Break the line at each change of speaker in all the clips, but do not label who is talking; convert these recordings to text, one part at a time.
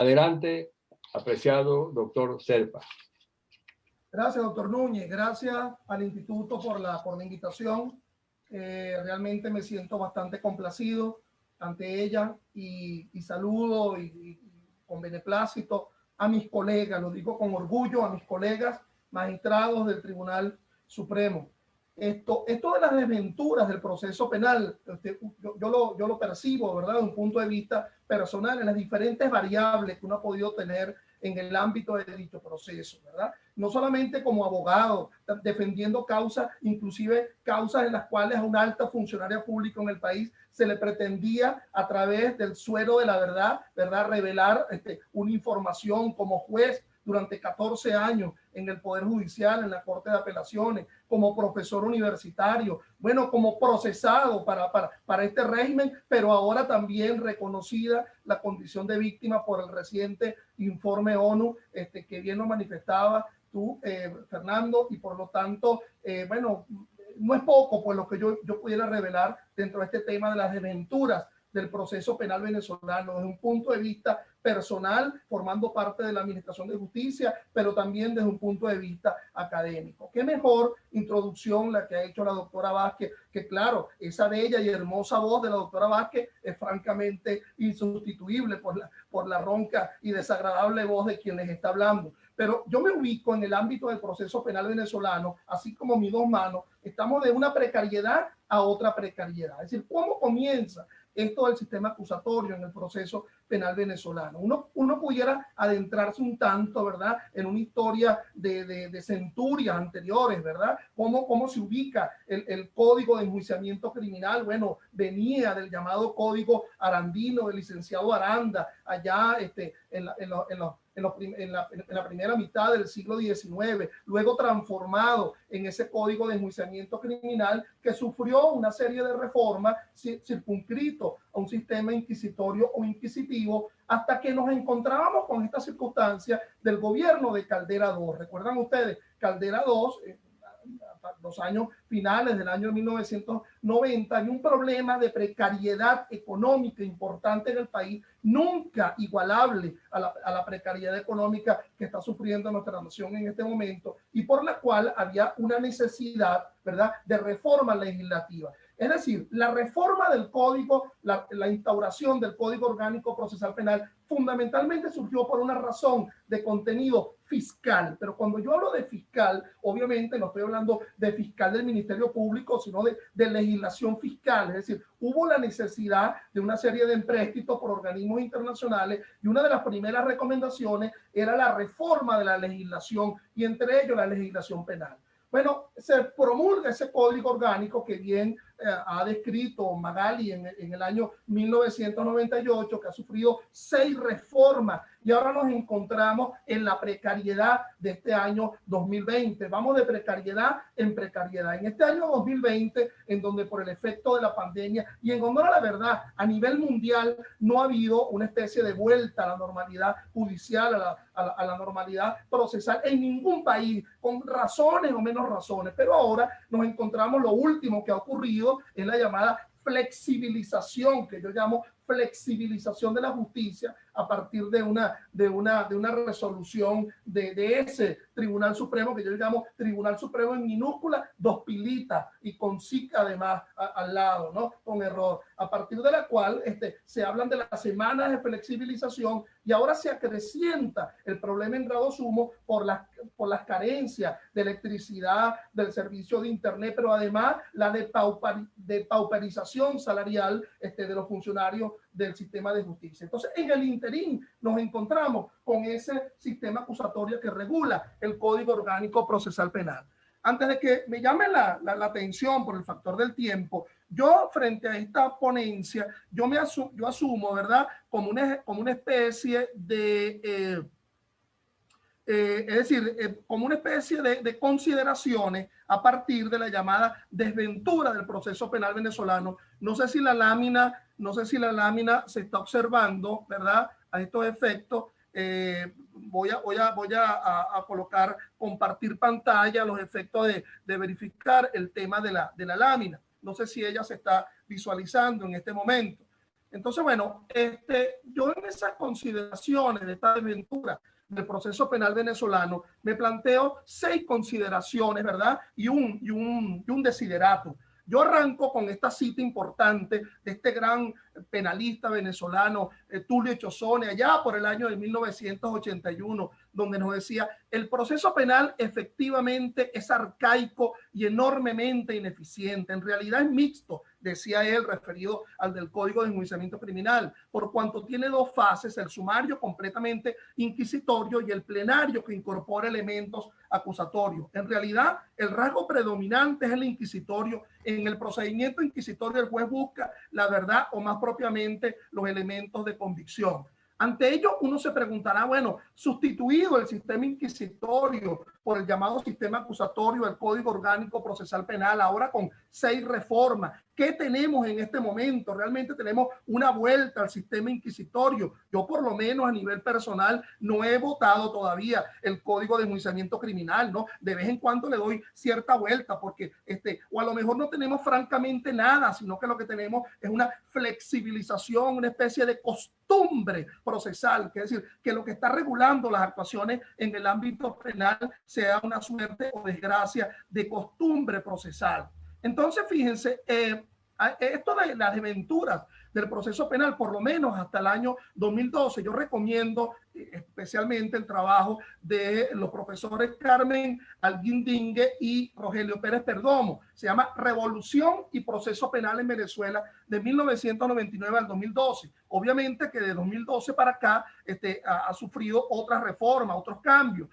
Adelante, apreciado doctor Serpa.
Gracias, doctor Núñez. Gracias al Instituto por la invitación. Realmente me siento bastante complacido ante ella y saludo y con beneplácito a mis colegas, lo digo con orgullo, a mis colegas magistrados del Tribunal Supremo. Esto de las desventuras del proceso penal, yo lo percibo, ¿verdad?, de un punto de vista personal, en las diferentes variables que uno ha podido tener en el ámbito de dicho proceso, ¿verdad? No solamente como abogado, defendiendo causas, inclusive causas en las cuales a una alta funcionaria pública en el país se le pretendía a través del suero de la verdad, revelar una información como juez durante 14 años en el Poder Judicial, en la Corte de Apelaciones, como profesor universitario, bueno, como procesado para este régimen, pero ahora también reconocida la condición de víctima por el reciente informe ONU, que bien lo manifestaba tú, Fernando, y por lo tanto, bueno, no es poco pues lo que yo pudiera revelar dentro de este tema de las desventuras del proceso penal venezolano desde un punto de vista personal, formando parte de la Administración de Justicia, pero también desde un punto de vista académico. Qué mejor introducción la que ha hecho la doctora Vázquez, que claro, esa bella y hermosa voz de la doctora Vázquez es francamente insustituible por la ronca y desagradable voz de quien les está hablando. Pero yo me ubico en el ámbito del proceso penal venezolano, así como mis dos manos, estamos de una precariedad a otra precariedad. Es decir, ¿cómo comienza esto del sistema acusatorio en el proceso penal venezolano? Uno pudiera adentrarse un tanto, ¿verdad?, en una historia de centurias anteriores, ¿verdad? ¿Cómo se ubica el Código de Enjuiciamiento Criminal? Bueno, venía del llamado Código Arandino, del licenciado Aranda, allá en la primera mitad del siglo XIX, luego transformado en ese Código de Enjuiciamiento Criminal que sufrió una serie de reformas circunscrito a un sistema inquisitorio o inquisitivo, hasta que nos encontrábamos con esta circunstancia del gobierno de Caldera II. ¿Recuerdan ustedes? Caldera II, los años finales del año 1990, hay un problema de precariedad económica importante en el país, nunca igualable a la precariedad económica que está sufriendo nuestra nación en este momento, y por la cual había una necesidad, ¿verdad?, de reforma legislativa. Es decir, la reforma del código, la instauración del Código Orgánico Procesal Penal fundamentalmente surgió por una razón de contenido fiscal. Pero cuando yo hablo de fiscal, obviamente no estoy hablando de fiscal del Ministerio Público, sino de legislación fiscal. Es decir, hubo la necesidad de una serie de empréstitos por organismos internacionales y una de las primeras recomendaciones era la reforma de la legislación y entre ellos la legislación penal. Bueno, se promulga ese código orgánico que bien ha descrito Magali en el año 1998, que ha sufrido 6 reformas y ahora nos encontramos en la precariedad de este año 2020. Vamos de precariedad en precariedad. En este año 2020, en donde por el efecto de la pandemia y en honor a la verdad, a nivel mundial no ha habido una especie de vuelta a la normalidad judicial, a la normalidad procesal en ningún país, con razones o menos razones. Pero ahora nos encontramos, lo último que ha ocurrido es la llamada flexibilización, que yo llamo flexibilización de la justicia a partir de una resolución de ese Tribunal Supremo, que yo llamo Tribunal Supremo en minúscula, 2 pilitas y con SIC además al lado, ¿no?, con error, a partir de la cual se hablan de las semanas de flexibilización y ahora se acrecienta el problema en grado sumo por las carencias de electricidad, del servicio de internet, pero además la depauperización salarial de los funcionarios del sistema de justicia. Entonces, en el interín nos encontramos con ese sistema acusatorio que regula el Código Orgánico Procesal Penal. Antes de que me llame la atención por el factor del tiempo, yo frente a esta ponencia, yo asumo, ¿verdad?, como una especie de... es decir, como una especie de consideraciones a partir de la llamada desventura del proceso penal venezolano. No sé si la lámina se está observando, ¿verdad?, a estos efectos. Voy a colocar, compartir pantalla, los efectos de verificar el tema de la lámina. No sé si ella se está visualizando en este momento. Entonces, bueno, yo en esas consideraciones de esta desventura del proceso penal venezolano, me planteo 6 consideraciones, ¿verdad? Y un desiderato. Yo arranco con esta cita importante de este gran penalista venezolano, Tulio Echozone, allá por el año de 1981, donde nos decía: el proceso penal efectivamente es arcaico y enormemente ineficiente. En realidad es mixto, decía él, referido al del Código de Enjuiciamiento Criminal, por cuanto tiene 2 fases: el sumario completamente inquisitorio y el plenario que incorpora elementos acusatorios. En realidad, el rasgo predominante es el inquisitorio. En el procedimiento inquisitorio, el juez busca la verdad, o más propiamente los elementos de convicción. Ante ello, uno se preguntará, bueno, sustituido el sistema inquisitorio por el llamado sistema acusatorio del Código Orgánico Procesal Penal, ahora con 6 reformas, ¿qué tenemos en este momento? Realmente tenemos una vuelta al sistema inquisitorio. Yo, por lo menos a nivel personal, no he votado todavía el Código de Enjuiciamiento Criminal, ¿no? De vez en cuando le doy cierta vuelta porque, o a lo mejor no tenemos francamente nada, sino que lo que tenemos es una flexibilización, una especie de costumbre procesal, que es decir, que lo que está regulando las actuaciones en el ámbito penal sea una suerte o desgracia de costumbre procesal. Entonces, fíjense, esto de las desventuras del proceso penal, por lo menos hasta el año 2012, yo recomiendo especialmente el trabajo de los profesores Carmen Alguindingue y Rogelio Pérez Perdomo. Se llama Revolución y Proceso Penal en Venezuela, de 1999 al 2012. Obviamente que de 2012 para acá ha sufrido otras reformas, otros cambios.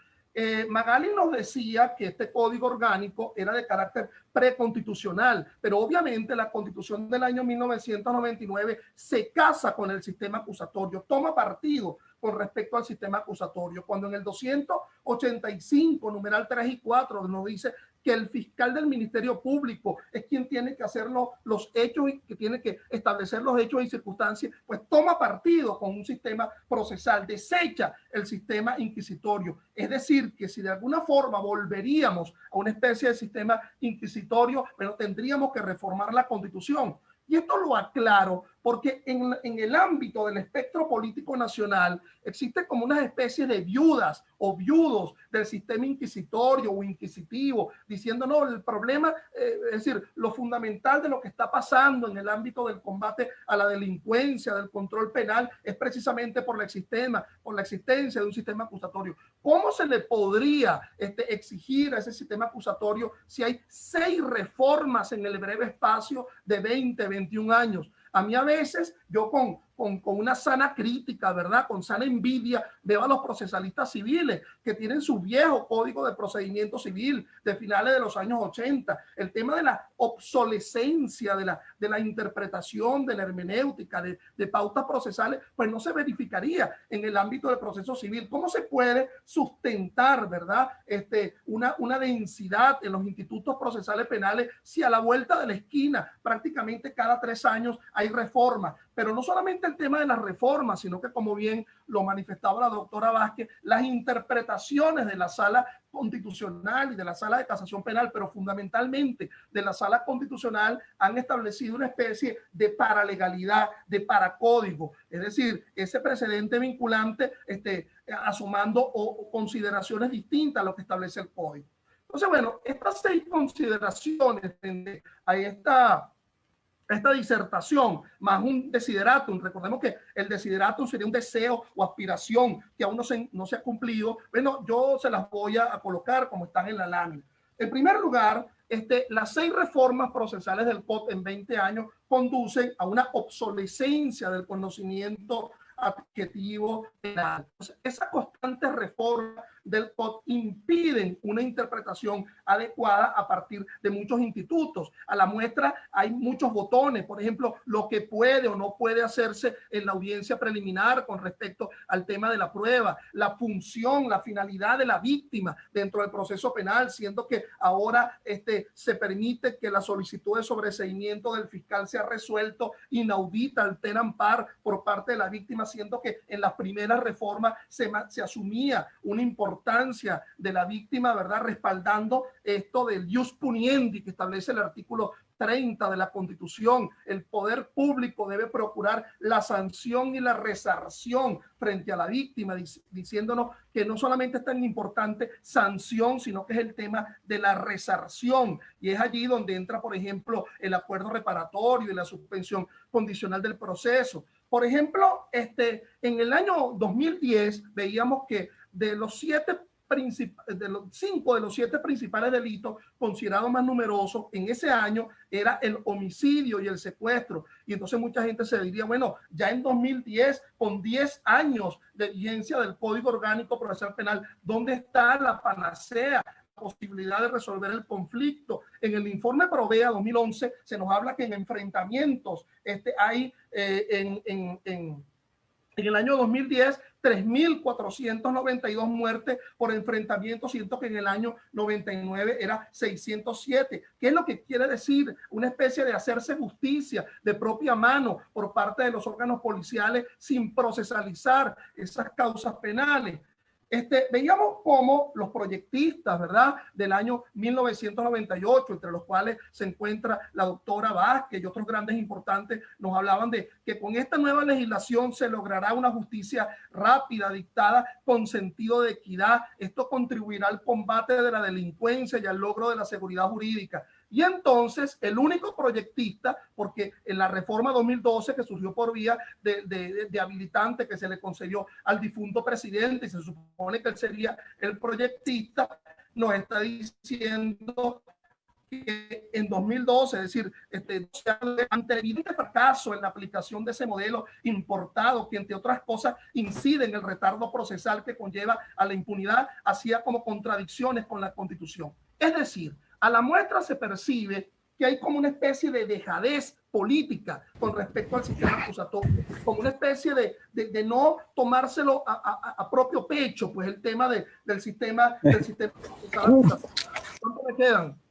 Magali nos decía que este código orgánico era de carácter preconstitucional, pero obviamente la Constitución del año 1999 se casa con el sistema acusatorio, toma partido con respecto al sistema acusatorio, cuando en el 285, numeral 3 y 4, nos dice que el fiscal del Ministerio Público es quien tiene que hacer los hechos y que tiene que establecer los hechos y circunstancias, pues toma partido con un sistema procesal, desecha el sistema inquisitorio. Es decir, que si de alguna forma volveríamos a una especie de sistema inquisitorio, pero tendríamos que reformar la Constitución. Y esto lo aclaro porque en el ámbito del espectro político nacional existe como una especie de viudas o viudos del sistema inquisitorio o inquisitivo, diciendo, no, el problema, es decir, lo fundamental de lo que está pasando en el ámbito del combate a la delincuencia, del control penal, es precisamente por la existencia de un sistema acusatorio. ¿Cómo se le podría exigir a ese sistema acusatorio si hay 6 reformas en el breve espacio de 20, 21 años? A mí a veces, yo con una sana crítica, ¿verdad? Con sana envidia, veo a los procesalistas civiles que tienen su viejo código de procedimiento civil de finales de los años 80. El tema de la obsolescencia de la interpretación, de la hermenéutica, de pautas procesales, pues no se verificaría en el ámbito del proceso civil. ¿Cómo se puede sustentar, verdad, una densidad en los institutos procesales penales si a la vuelta de la esquina, prácticamente cada 3 años, hay reformas? Pero no solamente el tema de las reformas, sino que, como bien lo manifestaba la doctora Vázquez, las interpretaciones de la Sala Constitucional y de la Sala de Casación Penal, pero fundamentalmente de la Sala Constitucional, han establecido una especie de paralegalidad, de paracódigo, es decir, ese precedente vinculante asomando consideraciones distintas a lo que establece el código. Entonces, bueno, estas 6 consideraciones a esta disertación, más un desideratum. Recordemos que el desideratum sería un deseo o aspiración que aún no se ha cumplido. Bueno, yo se las voy a colocar como están en la lámina. En primer lugar, las 6 reformas procesales del COD en 20 años conducen a una obsolescencia del conocimiento adjetivo penal. Entonces, esa constante reforma del COD impiden una interpretación adecuada a partir de muchos institutos. A la muestra hay muchos botones, por ejemplo, lo que puede o no puede hacerse en la audiencia preliminar con respecto al tema de la prueba, la función, la finalidad de la víctima dentro del proceso penal, siendo que ahora se permite que la solicitud de sobreseimiento del fiscal sea resuelto inaudita, alteram par por parte de la víctima, siendo que en las primeras reformas se asumía una importancia de la víctima, ¿verdad? Respaldando esto del ius puniendi que establece el artículo 30 de la Constitución. El poder público debe procurar la sanción y la resarción frente a la víctima, diciéndonos que no solamente es tan importante sanción, sino que es el tema de la resarción. Y es allí donde entra, por ejemplo, el acuerdo reparatorio y la suspensión condicional del proceso. Por ejemplo, en el año 2010 veíamos que de los 5 de los 7 principales delitos considerados más numerosos en ese año era el homicidio y el secuestro. Y entonces mucha gente se diría, bueno, ya en 2010, con 10 años de vigencia del Código Orgánico Procesal Penal, ¿dónde está la panacea? Posibilidad de resolver el conflicto. En el informe Provea 2011 se nos habla que en enfrentamientos hay en el año 2010 3.492 muertes por enfrentamiento, siento que en el año 99 era 607. ¿Qué es lo que quiere decir? Una especie de hacerse justicia de propia mano por parte de los órganos policiales sin procesalizar esas causas penales. Veíamos cómo los proyectistas, ¿verdad?, del año 1998, entre los cuales se encuentra la doctora Vázquez y otros grandes importantes, nos hablaban de que con esta nueva legislación se logrará una justicia rápida, dictada con sentido de equidad. Esto contribuirá al combate de la delincuencia y al logro de la seguridad jurídica. Y entonces el único proyectista, porque en la reforma 2012 que surgió por vía de habilitante que se le concedió al difunto presidente, y se supone que él sería el proyectista, nos está diciendo que en 2012, es decir, ante el evidente fracaso en la aplicación de ese modelo importado, que entre otras cosas incide en el retardo procesal que conlleva a la impunidad, hacía como contradicciones con la Constitución. Es decir, a la muestra se percibe que hay como una especie de dejadez política con respecto al sistema acusatorio, como una especie de no tomárselo a propio pecho, pues el tema del sistema. ¿Cuánto me quedan?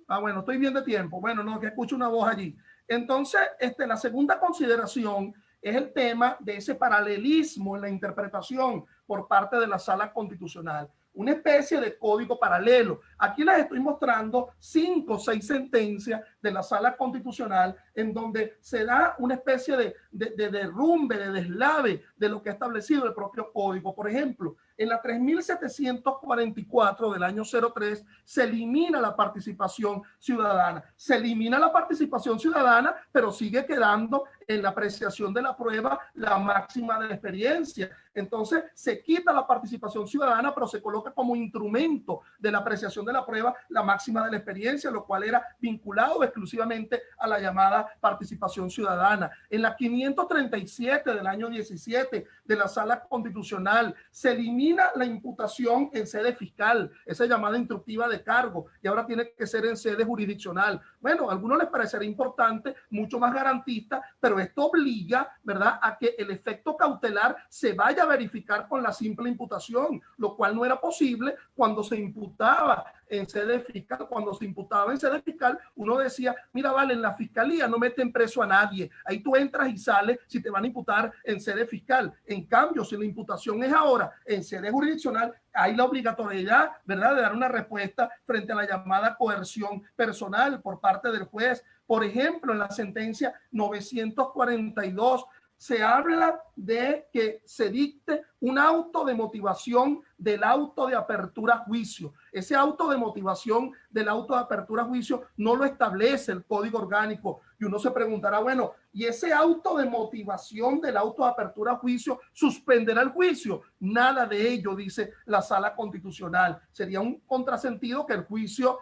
Ah, bueno, estoy bien de tiempo. Bueno, no, que escucho una voz allí. Entonces, la segunda consideración es el tema de ese paralelismo en la interpretación por parte de la Sala Constitucional. Una especie de código paralelo. Aquí les estoy mostrando 5 o 6 sentencias de la Sala Constitucional en donde se da una especie de derrumbe, de deslave de lo que ha establecido el propio código. Por ejemplo, en la 3744 del año 03 se elimina la participación ciudadana. Se elimina la participación ciudadana, pero sigue quedando en la apreciación de la prueba la máxima de la experiencia. Entonces se quita la participación ciudadana, pero se coloca como instrumento de la apreciación de la prueba la máxima de la experiencia, lo cual era vinculado exclusivamente a la llamada participación ciudadana. En la 537 del año 17 de la Sala Constitucional se elimina la imputación en sede fiscal, esa llamada instructiva de cargo, y ahora tiene que ser en sede jurisdiccional. Bueno, a algunos les parecerá importante, mucho más garantista, pero esto obliga, ¿verdad?, a que el efecto cautelar se vaya a verificar con la simple imputación, lo cual no era posible cuando se imputaba en sede fiscal. Cuando se imputaba en sede fiscal, uno decía, mira, vale, en la fiscalía no meten preso a nadie, ahí tú entras y sales si te van a imputar en sede fiscal. En cambio, si la imputación es ahora en sede jurisdiccional, hay la obligatoriedad, ¿verdad?, de dar una respuesta frente a la llamada coerción personal por parte del juez. Por ejemplo, en la sentencia 942 se habla de que se dicte un auto de motivación del auto de apertura a juicio. Ese auto de motivación del auto de apertura a juicio no lo establece el Código Orgánico. Y uno se preguntará, bueno, ¿y ese auto de motivación del auto de apertura a juicio suspenderá el juicio? Nada de ello, dice la Sala Constitucional. Sería un contrasentido que el juicio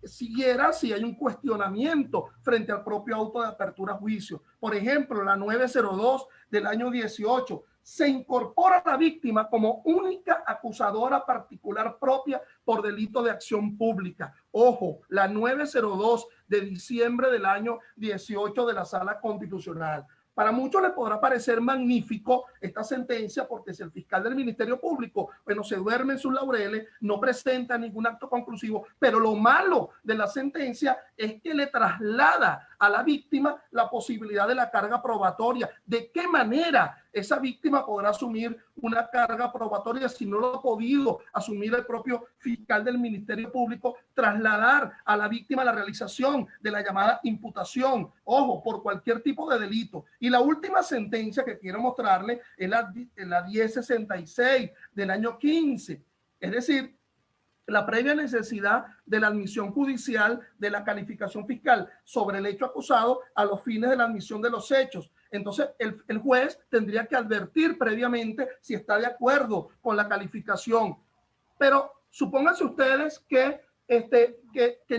siguiera si hay un cuestionamiento frente al propio auto de apertura a juicio. Por ejemplo, la 902 del año 18 se incorpora a la víctima como única acusadora particular propia por delito de acción pública. Ojo, la 902 de diciembre del año 18 de la Sala Constitucional. Para muchos les podrá parecer magnífico esta sentencia porque si el fiscal del Ministerio Público, bueno, se duerme en sus laureles, no presenta ningún acto conclusivo, pero lo malo de la sentencia es que le traslada a la víctima la posibilidad de la carga probatoria. ¿De qué manera esa víctima podrá asumir una carga probatoria si no lo ha podido asumir el propio fiscal del Ministerio Público? Trasladar a la víctima la realización de la llamada imputación, ojo, por cualquier tipo de delito. Y la última sentencia que quiero mostrarle es la 1066 del año 15, es decir, la previa necesidad de la admisión judicial de la calificación fiscal sobre el hecho acusado a los fines de la admisión de los hechos. Entonces, el juez tendría que advertir previamente si está de acuerdo con la calificación. Pero supónganse ustedes que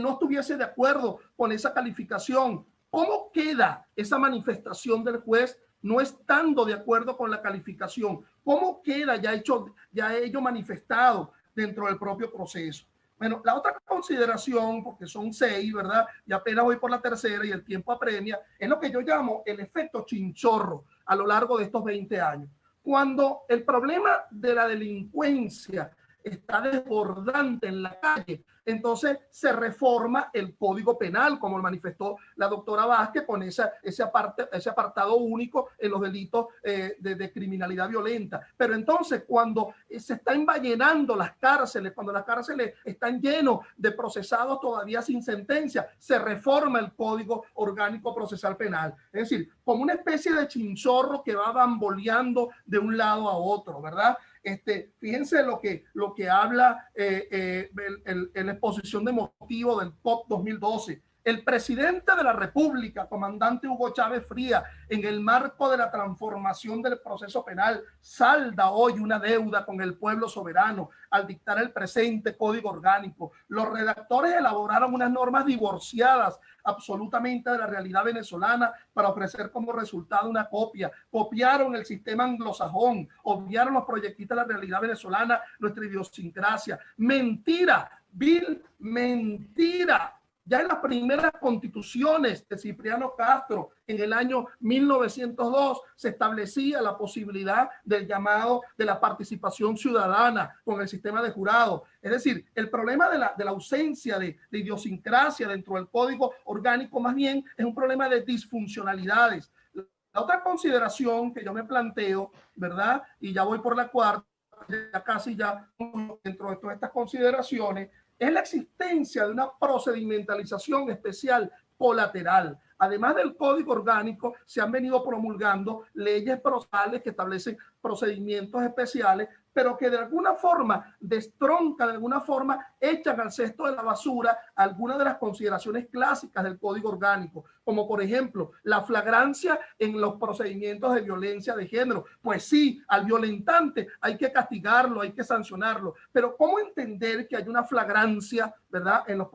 no estuviese de acuerdo con esa calificación. ¿Cómo queda esa manifestación del juez no estando de acuerdo con la calificación? ¿Cómo queda ya ello manifestado dentro del propio proceso? Bueno, la otra consideración, porque son 6, ¿verdad? Y apenas voy por la tercera y el tiempo apremia, es lo que yo llamo el efecto chinchorro a lo largo de estos 20 años. Cuando el problema de la delincuencia está desbordante en la calle, entonces se reforma el Código Penal, como manifestó la doctora Vázquez, con ese apartado único en los delitos de criminalidad violenta. Pero entonces, cuando se están envallenando las cárceles, cuando las cárceles están llenos de procesados todavía sin sentencia, se reforma el Código Orgánico Procesal Penal. Es decir, como una especie de chinchorro que va bamboleando de un lado a otro, ¿verdad? Fíjense lo que habla en la exposición de motivo del COP 2012. El presidente de la República, comandante Hugo Chávez Frías, en el marco de la transformación del proceso penal, salda hoy una deuda con el pueblo soberano al dictar el presente Código Orgánico. Los redactores elaboraron unas normas divorciadas absolutamente de la realidad venezolana para ofrecer como resultado una copia. Copiaron el sistema anglosajón, obviaron los proyectistas de la realidad venezolana, nuestra idiosincrasia. Mentira, vil mentira. Ya en las primeras constituciones de Cipriano Castro, en el año 1902, se establecía la posibilidad del llamado de la participación ciudadana con el sistema de jurado. Es decir, el problema de la ausencia de idiosincrasia dentro del Código Orgánico más bien es un problema de disfuncionalidades. La otra consideración que yo me planteo, ¿verdad? Y ya voy por la cuarta, ya casi ya dentro de todas estas consideraciones, es la existencia de una procedimentalización especial colateral. Además del Código Orgánico, se han venido promulgando leyes procesales que establecen procedimientos especiales, pero que de alguna forma destroncan, de alguna forma echan al cesto de la basura algunas de las consideraciones clásicas del Código Orgánico, como por ejemplo la flagrancia en los procedimientos de violencia de género. Pues sí, al violentante hay que castigarlo, hay que sancionarlo, pero ¿cómo entender que hay una flagrancia, verdad, en el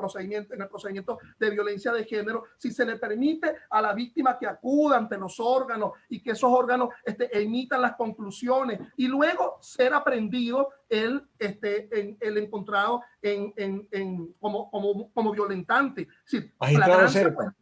procedimiento de violencia de género si se le permite a la víctima que acuda ante los órganos y que esos órganos emitan las conclusiones y luego ser aprendido el encontrado como violentante? Sí,
magistrado Serpa,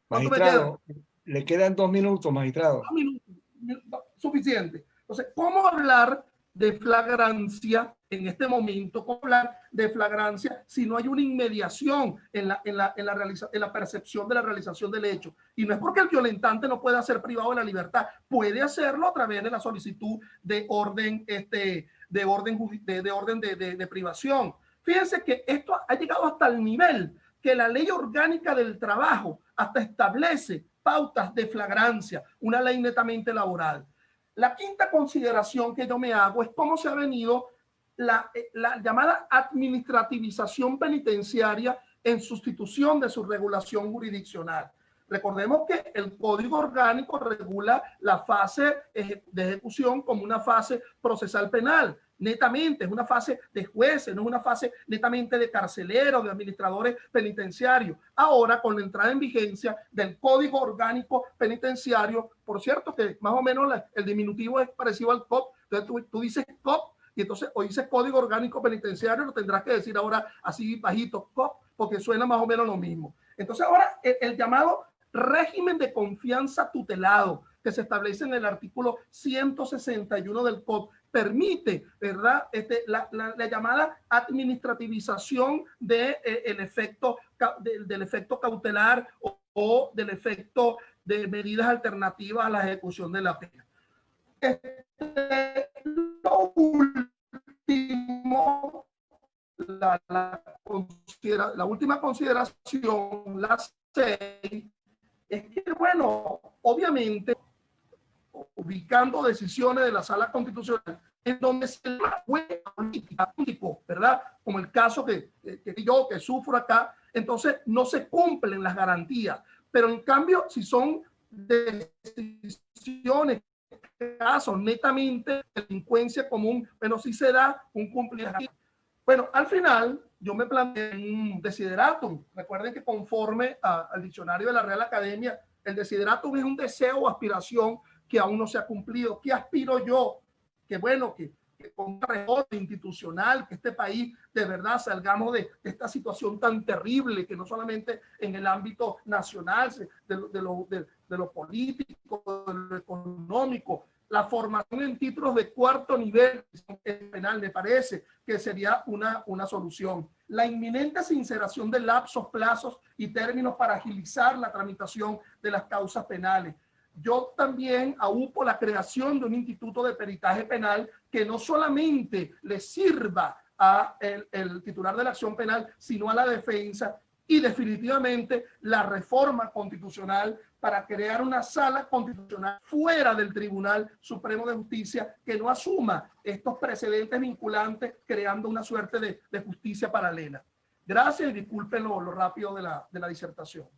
magistrado, le quedan 2 minutos, magistrado.
2 minutos, suficiente. Entonces, ¿cómo hablar de flagrancia en este momento? ¿Cómo hablar de flagrancia si no hay una inmediación en la percepción de la realización del hecho? Y no es porque el violentante no pueda ser privado de la libertad, puede hacerlo a través de la solicitud de orden de privación. Fíjense que esto ha llegado hasta el nivel que la Ley Orgánica del Trabajo hasta establece pautas de flagrancia, una ley netamente laboral. La quinta consideración que yo me hago es cómo se ha venido la llamada administrativización penitenciaria en sustitución de su regulación jurisdiccional. Recordemos que el Código Orgánico regula la fase de ejecución como una fase procesal penal. Netamente, es una fase de jueces, no es una fase netamente de carceleros, de administradores penitenciarios. Ahora, con la entrada en vigencia del Código Orgánico Penitenciario, por cierto que más o menos el diminutivo es parecido al COP, entonces tú dices COP y entonces o dices Código Orgánico Penitenciario, lo tendrás que decir ahora así bajito, COP, porque suena más o menos lo mismo. Entonces ahora el llamado régimen de confianza tutelado que se establece en el artículo 161 del COP permite, ¿verdad? La llamada administrativización del efecto cautelar o o del efecto de medidas alternativas a la ejecución de la pena. Lo último, la última consideración, la 6, es que, bueno, obviamente, ubicando decisiones de la Sala Constitucional, en donde se fue político, ¿verdad? Como el caso que yo sufro acá, entonces no se cumplen las garantías. Pero en cambio, si son decisiones, casos netamente de delincuencia común, bueno, sí se da un cumplimiento. Bueno, al final yo me planteé un desideratum. Recuerden que conforme al diccionario de la Real Academia, el desideratum es un deseo o aspiración que aún no se ha cumplido. ¿Qué aspiro yo? Que bueno, que con una reforma institucional, que este país de verdad salgamos de esta situación tan terrible, que no solamente en el ámbito nacional, de lo político, de lo económico, la formación en títulos de cuarto nivel penal, me parece que sería una solución. La inminente sinceración de lapsos, plazos y términos para agilizar la tramitación de las causas penales. Yo también aupo la creación de un instituto de peritaje penal que no solamente le sirva a el titular de la acción penal, sino a la defensa, y definitivamente la reforma constitucional para crear una sala constitucional fuera del Tribunal Supremo de Justicia que no asuma estos precedentes vinculantes, creando una suerte de justicia paralela. Gracias y disculpen lo rápido de la disertación.